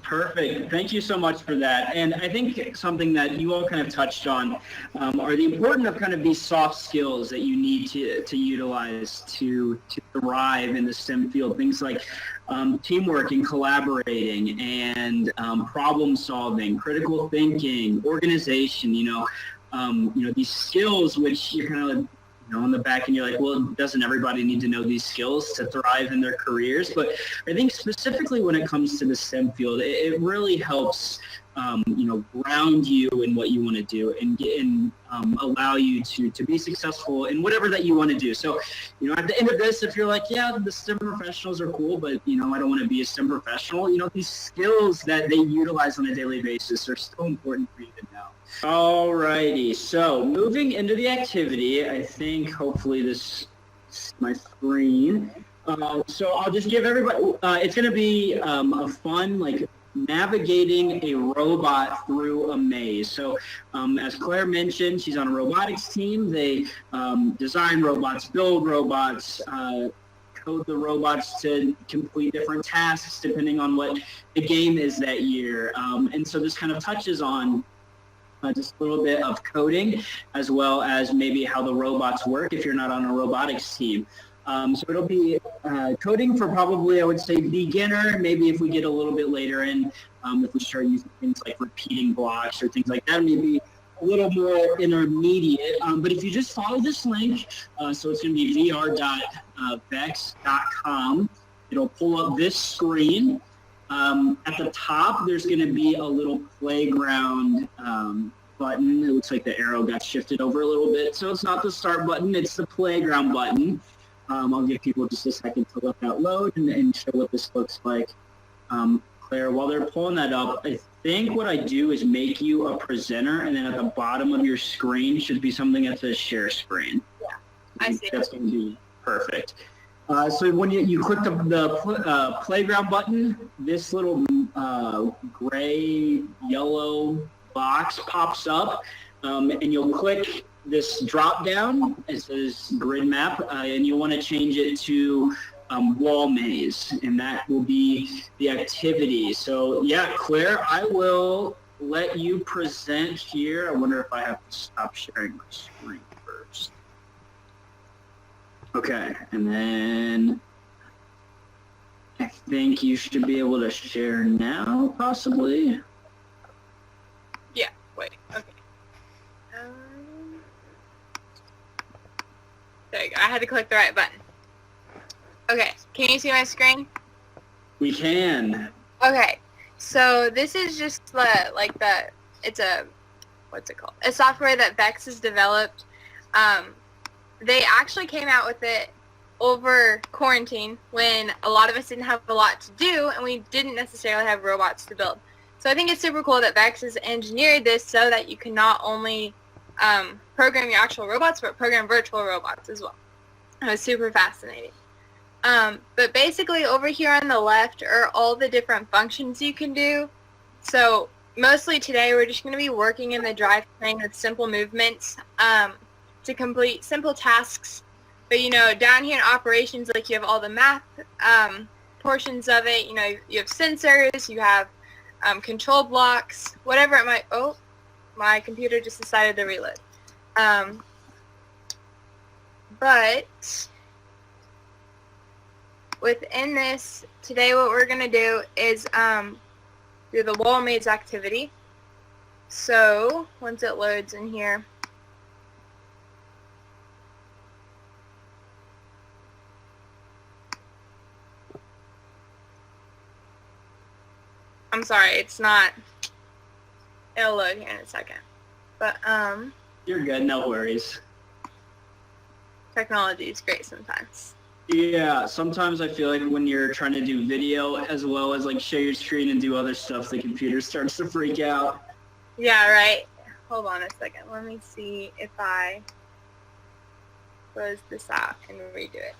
Perfect. Thank you so much for that. And I think something that you all kind of touched on are the importance of kind of these soft skills that you need to utilize to thrive in the STEM field. Things like teamwork and collaborating and problem solving, critical thinking, organization, these skills which you're kind of on the back and you're like, well, doesn't everybody need to know these skills to thrive in their careers? But I think specifically when it comes to the STEM field, it really helps, ground you in what you want to do and allow you to be successful in whatever that you want to do. So, at the end of this, if you're like, yeah, the STEM professionals are cool, but, I don't want to be a STEM professional, these skills that they utilize on a daily basis are so important for you to know. Alrighty, so moving into the activity, I think hopefully this is my screen. So I'll just give everybody, it's going to be a fun, navigating a robot through a maze. So as Claire mentioned, she's on a robotics team. They design robots, build robots, code the robots to complete different tasks depending on what the game is that year. And so this kind of touches on just a little bit of coding, as well as maybe how the robots work if you're not on a robotics team. So it'll be coding for probably, I would say, beginner. Maybe if we get a little bit later in, if we start using things like repeating blocks or things like that, maybe a little more intermediate. But if you just follow this link, so it's going to be vr.vex.com, it'll pull up this screen. At the top, there's going to be a little playground button. It looks like the arrow got shifted over a little bit. So it's not the start button, it's the playground button. I'll give people just a second to let that load and show what this looks like. Claire, while they're pulling that up, I think what I do is make you a presenter, and then at the bottom of your screen should be something that says share screen. Yeah. I see. That's going to be perfect. So when you click the playground button, this little gray, yellow box pops up, and you'll click this drop down. It says grid map, and you'll want to change it to wall maze, and that will be the activity. So yeah, Claire, I will let you present here. I wonder if I have to stop sharing my screen first. Okay, and then I think you should be able to share now, possibly. Yeah, wait, okay. There you go. I had to click the right button. Okay, can you see my screen? We can. Okay, so this is just it's a, what's it called? A software that Vex has developed. They actually came out with it over quarantine when a lot of us didn't have a lot to do and we didn't necessarily have robots to build. So I think it's super cool that Vex has engineered this so that you can not only program your actual robots, but program virtual robots as well. It was super fascinating. But basically over here on the left are all the different functions you can do. So mostly today we're just going to be working in the drivetrain with simple movements to complete simple tasks. But down here in operations, like you have all the math portions of it. You have sensors, you have control blocks, whatever it might. Oh, my computer just decided to reload. But within this, today what we're going to do is do the wall maze activity. So once it loads in here, I'm sorry, it's not, it'll load here in a second. But You're good, no worries. technology is great sometimes. Yeah, sometimes I feel like when you're trying to do video as well as like share your screen and do other stuff, the computer starts to freak out. Yeah, right. Hold on a second. Let me see if I close this out and redo it.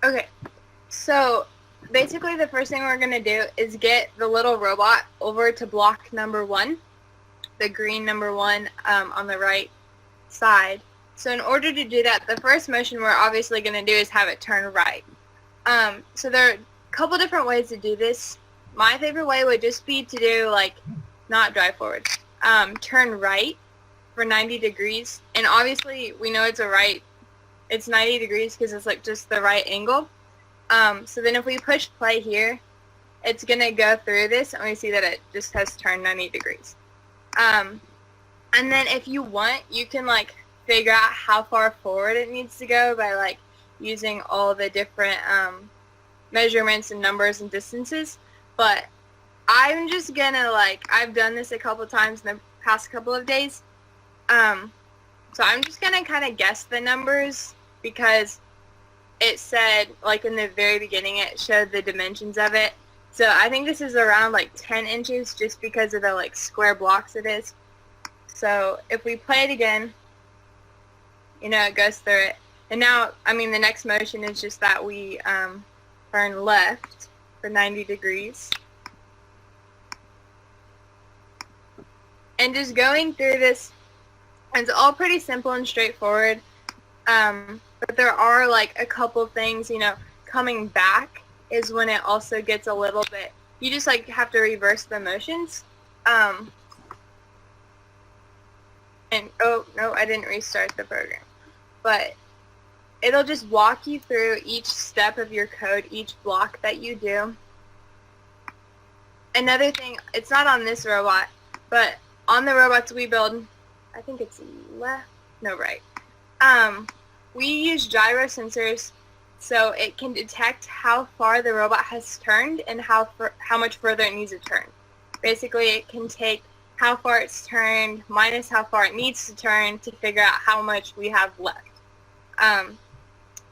Okay, so basically the first thing we're going to do is get the little robot over to block number 1, the green number 1 on the right side. So in order to do that, the first motion we're obviously going to do is have it turn right. So there are a couple different ways to do this. My favorite way would just be to do, not drive forward, turn right for 90 degrees. And obviously we know it's 90 degrees because it's just the right angle. So then if we push play here, it's going to go through this and we see that it just has turned 90 degrees. And then if you want, you can figure out how far forward it needs to go by using all the different measurements and numbers and distances. But I'm just going to I've done this a couple times in the past couple of days. So I'm just going to kind of guess the numbers because it said, in the very beginning, it showed the dimensions of it. So I think this is around 10 inches just because of the square blocks it is. So if we play it again, it goes through it. And now, the next motion is just that we turn left for 90 degrees. And just going through this, it's all pretty simple and straightforward. But there are a couple things, coming back is when it also gets a little bit, you just have to reverse the motions. And oh no, I didn't restart the program. But it'll just walk you through each step of your code, each block that you do. Another thing, it's not on this robot, but on the robots we build, I think it's left, no, right. We use gyro sensors, so it can detect how far the robot has turned and how much further it needs to turn. Basically, it can take how far it's turned minus how far it needs to turn to figure out how much we have left.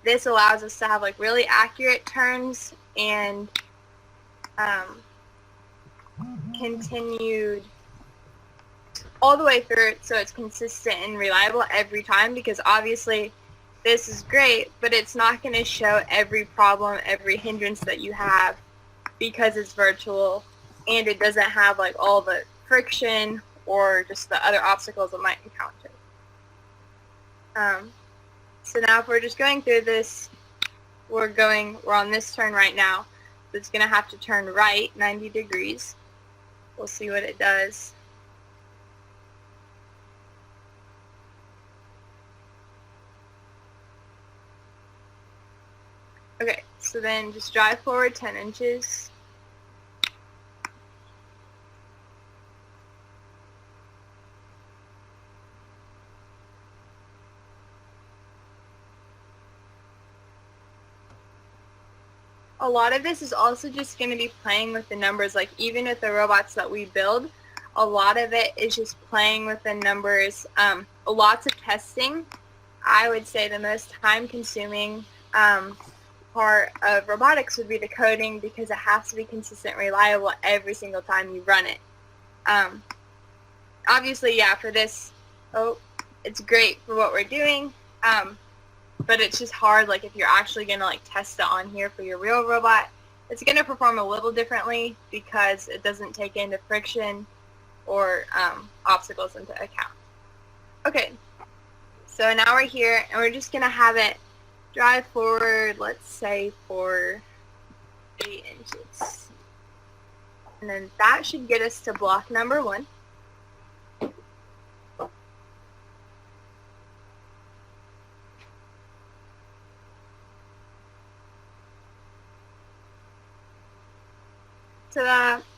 This allows us to have like really accurate turns and continued all the way through, so it's consistent and reliable every time, because obviously this is great, but it's not going to show every problem, every hindrance that you have, because it's virtual and it doesn't have like all the friction or just the other obstacles it might encounter. So now if we're just going through this, we're on this turn right now. So it's going to have to turn right 90 degrees. We'll see what it does. Okay, so then just drive forward 10 inches. A lot of this is also just going to be playing with the numbers. Like even with the robots that we build, a lot of it is just playing with the numbers. Lots of testing. I would say the most time-consuming part of robotics would be the coding, because it has to be consistent, reliable every single time you run it. Obviously, yeah, for this, it's great for what we're doing. But it's just hard, like if you're actually going to like test it on here for your real robot, it's going to perform a little differently because it doesn't take into friction or obstacles into account. Okay, so now we're here and we're just going to have it drive forward, let's say for 8 inches. And then that should get us to block number 1.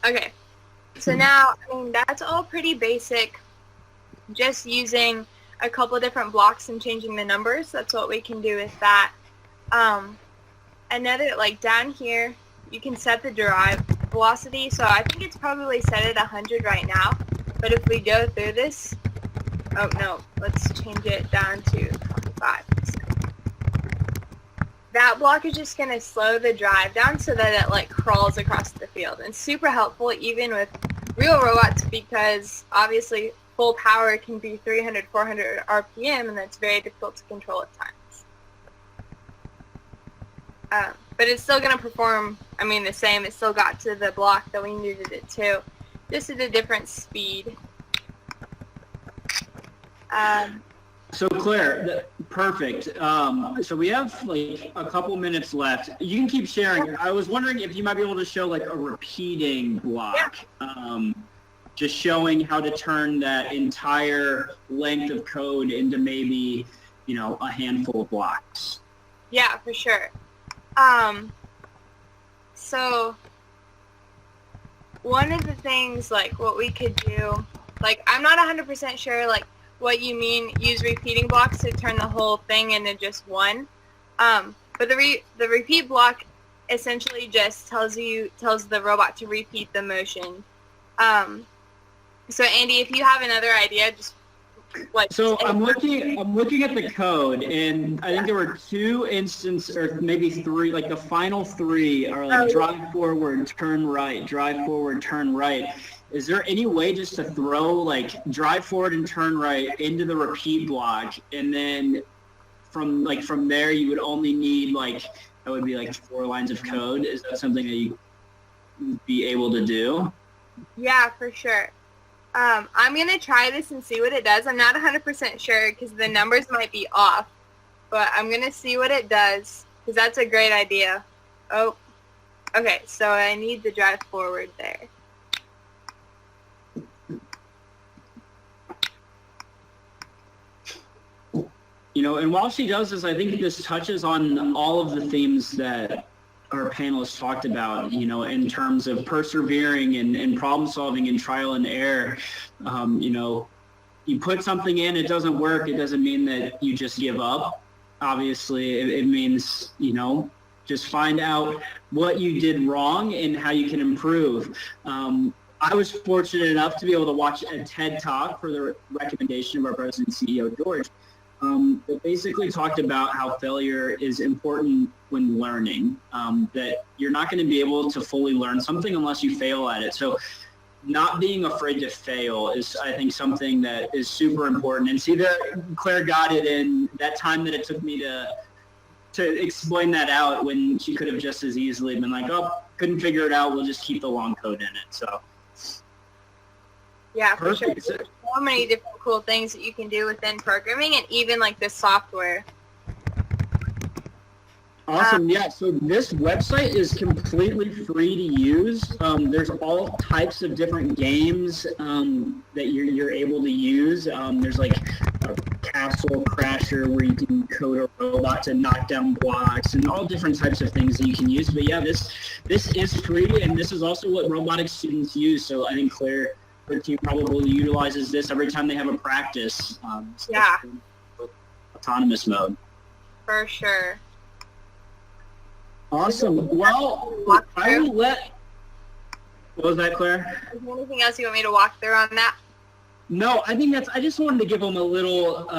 Okay, so now, I mean, that's all pretty basic, just using a couple different blocks and changing the numbers. That's what we can do with that. Another, like down here, you can set the drive velocity, so I think it's probably set at 100 right now, but if we go through this, oh no, let's change it down to 25. That block is just going to slow the drive down so that it like crawls across the field. And super helpful even with real robots, because obviously full power can be 300, 400 RPM, and that's very difficult to control at times. But it's still going to perform, I mean, the same. It still got to the block that we needed it to, just at a different speed. So Claire, perfect. So we have like a couple minutes left. You can keep sharing. I was wondering if you might be able to show like a repeating block, just showing how to turn that entire length of code into maybe, you know, a handful of blocks. Yeah, for sure. So one of the things, like what we could do, like I'm not 100% sure like what you mean, use repeating blocks to turn the whole thing into just one. But the repeat block essentially just tells the robot to repeat the motion. So Andy, if you have another idea, just like. So I'm looking at the code, and I think there were 2 instances, or maybe 3. Like the final 3 are like drive forward, turn right, drive forward, turn right. Is there any way just to throw like drive forward and turn right into the repeat block, and then from there you would only need like, that would be like 4 lines of code? Is that something that you would be able to do? Yeah, for sure. I'm going to try this and see what it does. I'm not 100% sure because the numbers might be off, but I'm going to see what it does because that's a great idea. Oh, okay, so I need the drive forward there. You know, and while she does this, I think this touches on all of the themes that our panelists talked about, you know, in terms of persevering and problem solving and trial and error. You know, you put something in, it doesn't work, it doesn't mean that you just give up. Obviously, it means, just find out what you did wrong and how you can improve. I was fortunate enough to be able to watch a TED Talk for the recommendation of our president and CEO, George, that basically talked about how failure is important when learning, that you're not going to be able to fully learn something unless you fail at it. So not being afraid to fail is, I think, something that is super important. And see, there, Claire got it in that time that it took me to explain that out, when she could have just as easily been like, oh, couldn't figure it out, we'll just keep the long code in it. So Yeah, for sure. perfect. There's so many different cool things that you can do within programming and even like the software. Awesome. Yeah. So this website is completely free to use. There's all types of different games that you're able to use. There's like a castle crasher where you can code a robot to knock down blocks, and all different types of things that you can use. But yeah, this is free, and this is also what robotics students use. So I think Claire, her team probably utilizes this every time they have a practice. Yeah. Autonomous mode. For sure. Awesome. Well, I will let. What was that, Claire? Is there anything else you want me to walk through on that? No, I think I just wanted to give them a little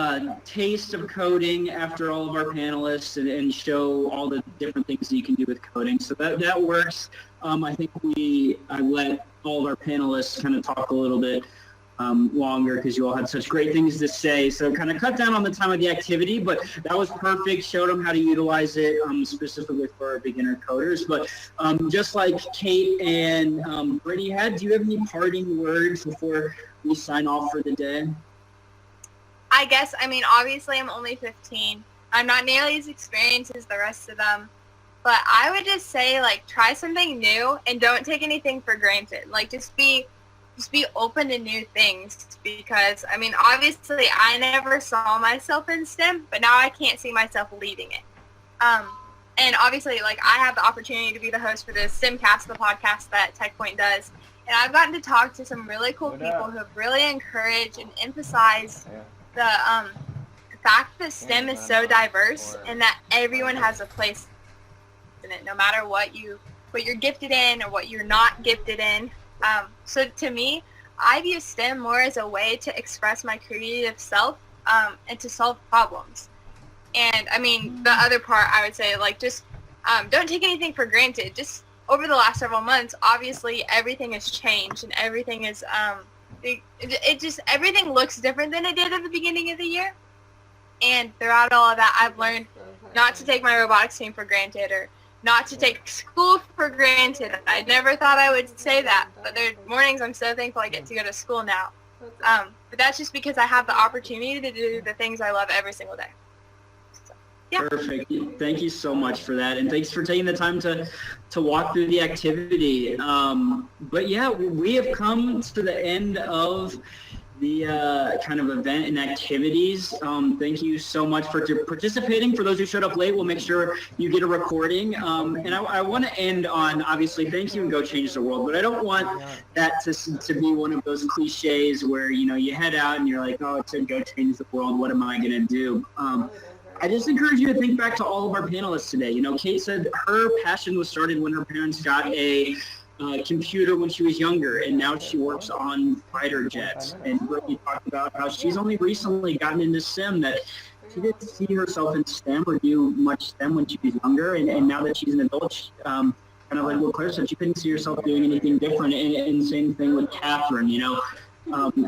taste of coding after all of our panelists, and show all the different things that you can do with coding. So that works. I think I let all of our panelists kind of talk a little bit longer, because you all had such great things to say. So kind of cut down on the time of the activity, but that was perfect. Showed them how to utilize it specifically for our beginner coders. But just like Kate and Brittany had, do you have any parting words before we sign off for the day? I guess, obviously I'm only 15. I'm not nearly as experienced as the rest of them. But I would just say, try something new and don't take anything for granted. Just be open to new things, because, obviously I never saw myself in STEM, but now I can't see myself leading it. And obviously, I have the opportunity to be the host for the STEMcast, the podcast that TechPoint does. And I've gotten to talk to some really cool people who have really encouraged and emphasized the fact that STEM is so diverse, and that everyone has a place in it, no matter what you're gifted in or what you're not gifted in. So to me, I view STEM more as a way to express my creative self and to solve problems. And the other part I would say, just don't take anything for granted. Just over the last several months, obviously everything has changed, and everything is everything looks different than it did at the beginning of the year. And throughout all of that, I've learned not to take my robotics team for granted, or not to take school for granted. I never thought I would say that, but there are mornings I'm so thankful I get to go to school now. But that's just because I have the opportunity to do the things I love every single day. So, yeah. Perfect. Thank you so much for that, and thanks for taking the time to walk through the activity. But yeah, we have come to the end of the kind of event and activities. Thank you so much for participating. For those who showed up late, we'll make sure you get a recording. And I want to end on, obviously, thank you and go change the world. But I don't want that to be one of those cliches where, you head out and you're like, oh, it's a go change the world. What am I going to do? I just encourage you to think back to all of our panelists today. Kate said her passion was started when her parents got a computer when she was younger, and now she works on fighter jets. And Brittany talked about how she's only recently gotten into STEM, that she didn't see herself in STEM or do much STEM when she was younger, and now that she's an adult, kind of like what Claire said, she couldn't see herself doing anything different. And same thing with Catherine,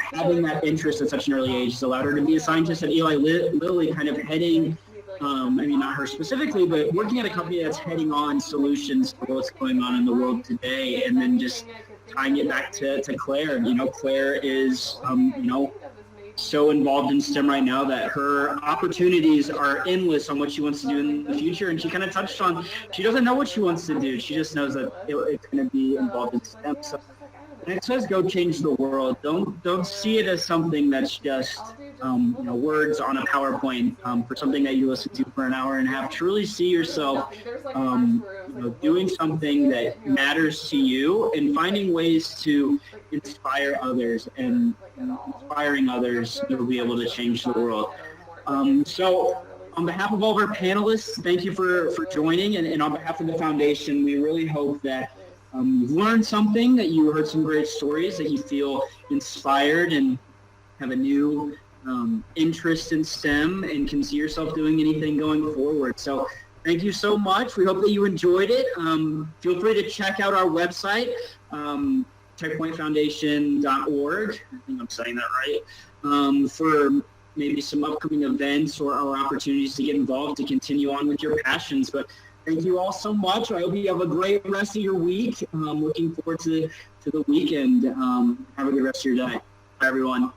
having that interest at such an early age has allowed her to be a scientist at Eli Lilly, kind of heading, not her specifically, but working at a company that's heading on solutions for what's going on in the world today. And then just tying it back to Claire. Claire is, so involved in STEM right now that her opportunities are endless on what she wants to do in the future. And she kind of touched on, she doesn't know what she wants to do. She just knows that it's going to be involved in STEM. So when it says go change the world, don't see it as something that's just words on a PowerPoint for something that you listen to for an hour and a half. Truly see yourself doing something that matters to you and finding ways to inspire others, and inspiring others, you'll be able to change the world. So on behalf of all of our panelists, thank you for joining, and on behalf of the foundation, we really hope that you've learned something, that you heard some great stories, that you feel inspired and have a new interest in STEM and can see yourself doing anything going forward. So thank you so much. We hope that you enjoyed it. Feel free to check out our website, techpointfoundation.org. I think I'm saying that right. For maybe some upcoming events or opportunities to get involved, to continue on with your passions. But thank you all so much. I hope you have a great rest of your week. Looking forward to the weekend. Have a good rest of your day. Bye, everyone.